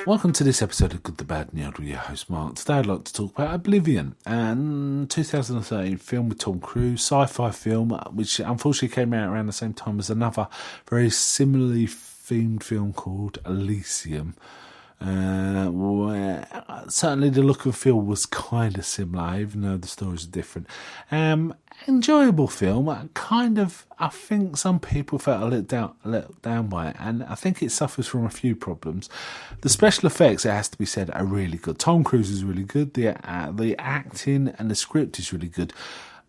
Welcome to this episode of Good, the Bad and the Odd with your host Mark. Today I'd like to talk about Oblivion, a 2013 film with Tom Cruise, sci-fi film, which unfortunately came out around the same time as another very similarly themed film called Elysium. Where certainly the look and feel was kind of similar, even though the stories are different. Enjoyable film. I think some people felt a little down by it, and I think it suffers from a few problems. The special effects, it has to be said, are really good. Tom Cruise is really good. The acting and the script is really good.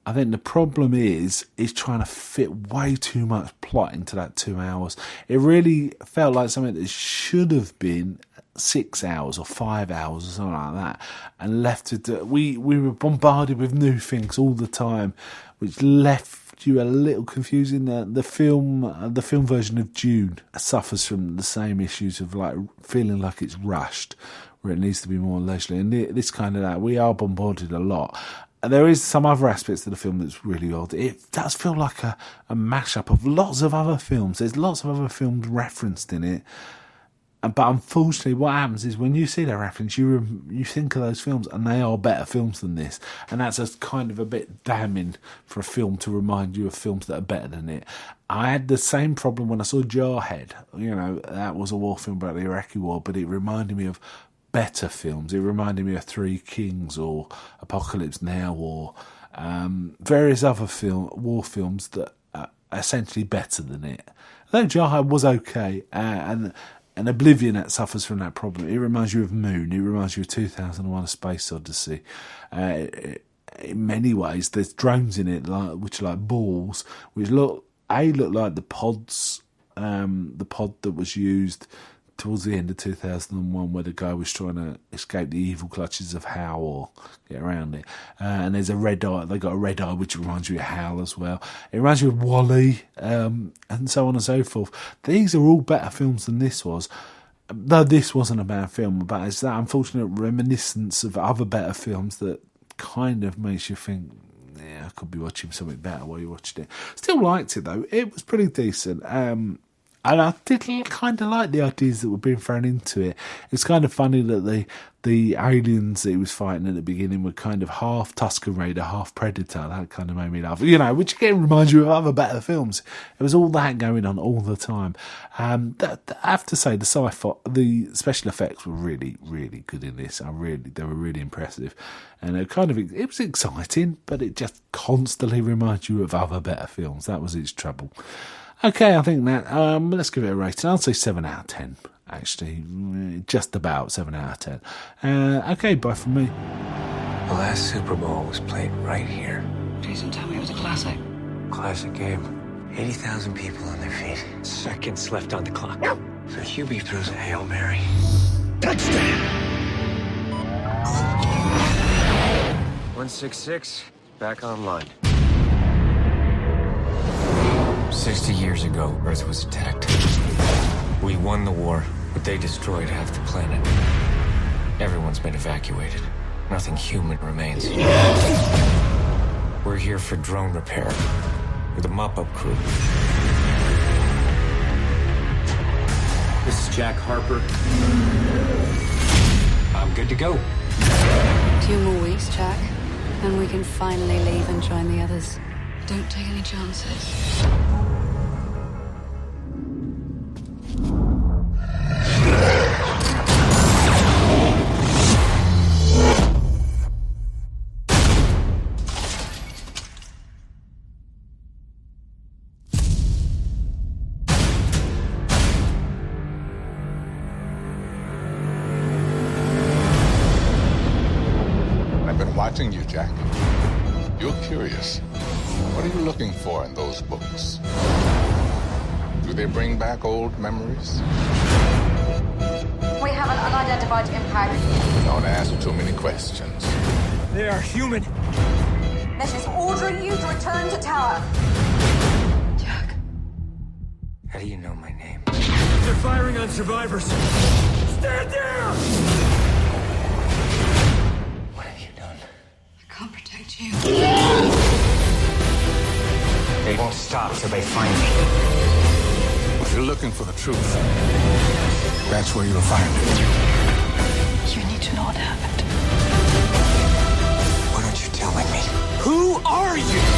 I think the problem is trying to fit way too much plot into that 2 hours. It really felt like something that should have been 6 hours or 5 hours or something like that, and left it. We were bombarded with new things all the time, which left you a little confusing. The film version of Dune suffers from the same issues of like feeling like it's rushed, where it needs to be more leisurely. And this kind of that, we are bombarded a lot. There is some other aspects to the film that's really odd. It does feel like a mashup of lots of other films. There's lots of other films referenced in it. But unfortunately, what happens is when you see that reference, you think of those films, and they are better films than this. And that's a kind of a bit damning for a film to remind you of films that are better than it. I had the same problem when I saw Jarhead. You know, that was a war film about the Iraqi war, but it reminded me of better films. It reminded me of Three Kings or Apocalypse Now or various other war films that are essentially better than it. Though Jarhead was okay, and Oblivion that suffers from that problem. It reminds you of Moon. It reminds you of 2001: A Space Odyssey. In many ways, there's drones in it which are like balls, which look like the pods, the pod that was used towards the end of 2001, where the guy was trying to escape the evil clutches of Hal or get around it. And there's a red eye. They got a red eye, which reminds you of Hal as well. It reminds you of Wall-E, and so on and so forth. These are all better films than this was. Though this wasn't a bad film, but it's that unfortunate reminiscence of other better films that kind of makes you think, yeah, I could be watching something better while you watched it. Still liked it though. It was pretty decent. And I did kind of like the ideas that were being thrown into it. It's kind of funny that the aliens that he was fighting at the beginning were kind of half Tusken Raider, half Predator. That kind of made me laugh. You know, which again reminds you of other better films. It was all that going on all the time. I have to say, the special effects were really, really good in this. They were really impressive. And it was exciting, but it just constantly reminds you of other better films. That was its trouble. Okay, I think that, let's give it a rating. I'll say 7 out of 10, actually. Just about 7 out of 10. Okay, bye from me. The last Super Bowl was played right here. Please don't tell me it was a classic. Classic game. 80,000 people on their feet. Seconds left on the clock. So Hubie throws a Hail Mary. Touchdown! 166, back online. 60 years ago, Earth was attacked. We won the war, but they destroyed half the planet. Everyone's been evacuated. Nothing human remains. We're here for drone repair, with a mop-up crew. This is Jack Harper. I'm good to go. 2 more weeks, Jack, and we can finally leave and join the others. Don't take any chances. I've been watching you, Jack. You're curious. What are you looking for in those books? Do they bring back old memories? We have an unidentified impact. Don't ask too many questions. They are human. This is ordering you to return to tower. Jack. How do you know my name? They're firing on survivors. Stay stop till they find me. If you're looking for the truth, that's where you'll find it. You need to know what happened. What aren't you telling me? Who are you?